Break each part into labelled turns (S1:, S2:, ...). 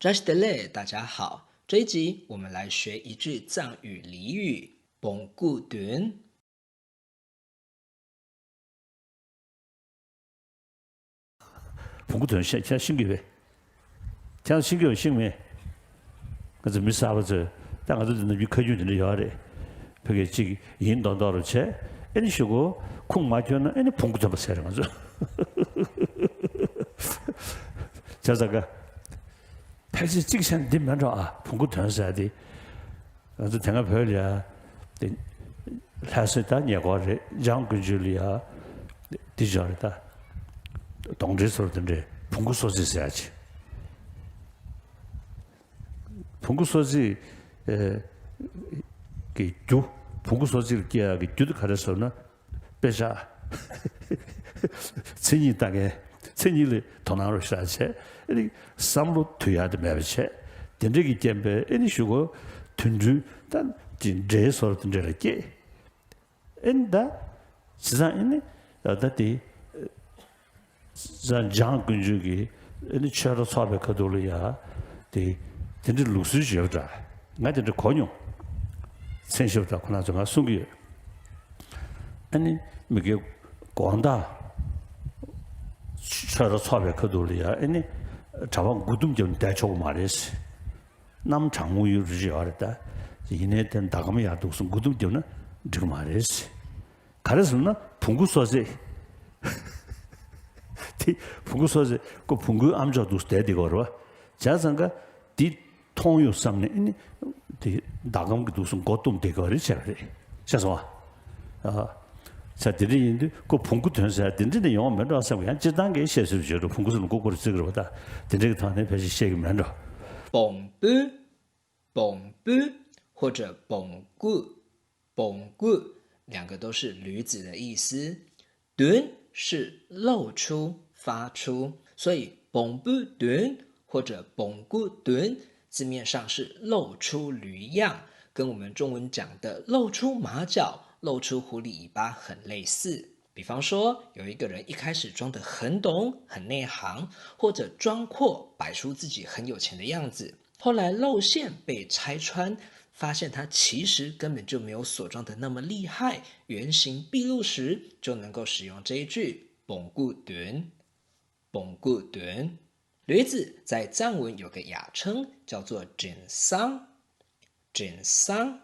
S1: 扎西德勒，大家好。这一集我们来学一句藏语俚语“蹦固墩”。
S2: 蹦固墩像新个呗，像新个新咩？我这没啥不着，但我这那边科学真的要的，这个这个引导到了车，你学过空麻将呢？你蹦固怎么塞了？我说，叫这个。还是这个像你们着啊，碰过团是的，是听个朋友啊，的，还是打年过的，养根据里啊，地下的，动这时候等着，碰过说是下去，碰过说是，给猪，碰过说是给猪的看的时候呢，别啥，成年大概。成年的同行下去，你上路推下的买不起，等这个减呗，你学过囤住，但进这时候等这来给，那实际上呢，他的让讲根据个，你吃了差别可多了呀，的，等这露水学着，俺等这可用，先学着可能怎么送给，你每个广大。吃了差别可多了呀！你茶房古董就带出马来西亚，那么常务有是要的，现在等大家们也都是古董就呢，这个马来西亚，看的时候呢，澎湖说是，对，澎湖说是，个澎湖俺们这都是带的个是吧？加上个地通有上呢，你对大家们都是古董带个的起来的，像什么啊？在这里人都个澎湖团是，真正的用门道是为啥？这单个写出去了，澎湖是个个的这个了的，在这个团队开始写个门道。
S1: 蹦布、蹦布或者蹦固、蹦固，两个都是驴子的意思。墩是露出、发出，所以蹦布墩或者蹦固墩，字面上是露出驴样，跟我们中文讲的露出马脚。露出狐狸尾巴很类似，比方说有一个人一开始装得很懂、很内行，或者装阔摆出自己很有钱的样子，后来露馅被拆穿，发现他其实根本就没有所装的那么厉害，原形毕露时，就能够使用这一句“蹦固墩”。蹦固墩，驴子在藏文有个雅称叫做“真桑”，真桑。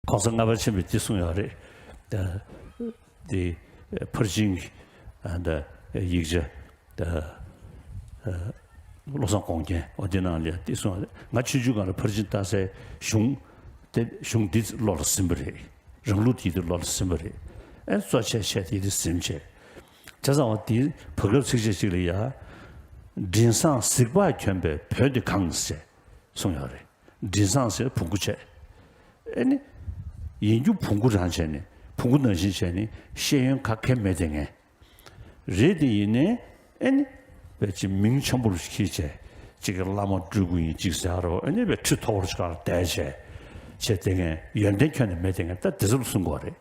S2: 考生阿不前面最重要的，的普京的一个洛桑空间，我在那里最重要的，我去就讲了普京大赛兄弟落了什么的，人路地都落了什么的，做起写的什么去，加上我第普个这些这里呀，人上十八全部票的抗势重要的，人上是普过去，你。研究澎湖上去呢，澎湖能行去呢，先用卡开买的呢，热的呢，别去明枪不如去去，这个那么主顾这个啥咯，别吃头了去搞带去，去这个原来圈的买的呢，但这是送过的，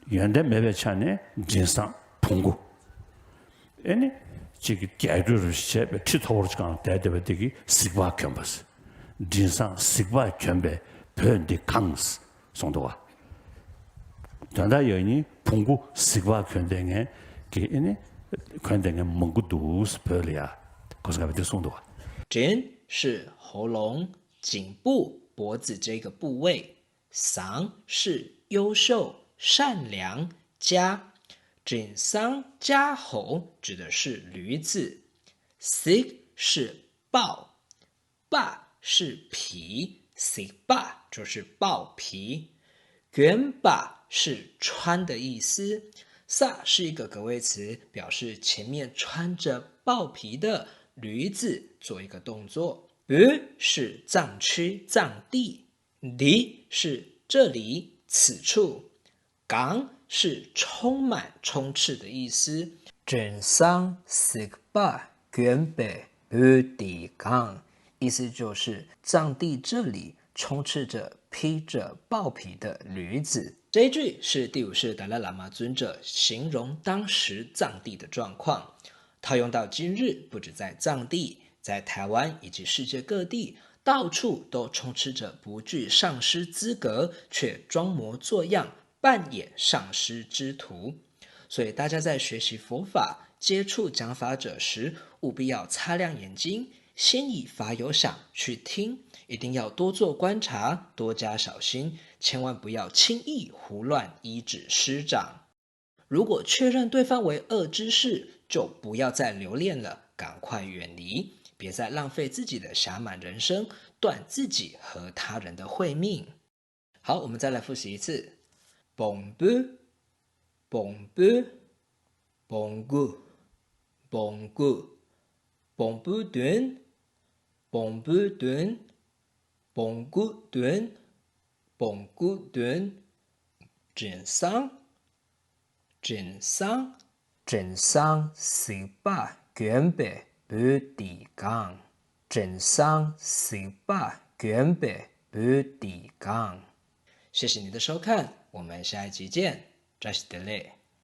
S2: 原来买的钱呢，经商澎湖，这个解决了些别吃头了去搞带的这个十八全不是，经商十八全被判的抗死。送到啊，但他有人通过习惯看待眼，给人看待眼蒙古都是不了啊，可是还没得送到啊。
S1: 真是喉咙、颈部、脖子这个部位，桑是优秀、善良、家，真桑家猴指的是驴子 ，sig 是豹，霸是皮。sig 霸就是豹皮，卷把是穿的意思，萨是一个格位词，表示前面穿着豹皮的驴子做一个动作。bu 是藏区、藏地，里是这里、此处，港是充满、充斥的意思。真桑 sig 霸卷北 bu 地港。意思就是藏地这里充斥着披着豹皮的驴子。这一句是第五世达赖喇嘛尊者形容当时藏地的状况。套用到今日，不止在藏地，在台湾以及世界各地，到处都充斥着不具上师资格却装模作样扮演上师之徒。所以大家在学习佛法、接触讲法者时，务必要擦亮眼睛，先以法有想去听，一定要多做观察，多加小心，千万不要轻易胡乱依止师长。如果确认对方为恶知识，就不要再留恋了，赶快远离，别再浪费自己的暇满人生，断自己和他人的慧命。好，我们再来复习一次。蹦布，蹦布，蹦古，蹦古，蹦布顿，蹦布顿，蹦古顿，蹦古顿，真桑。真桑，真桑十八卷北不抵港，真桑十八卷北不抵港。谢谢你的收看，我们下一集见，扎西德勒。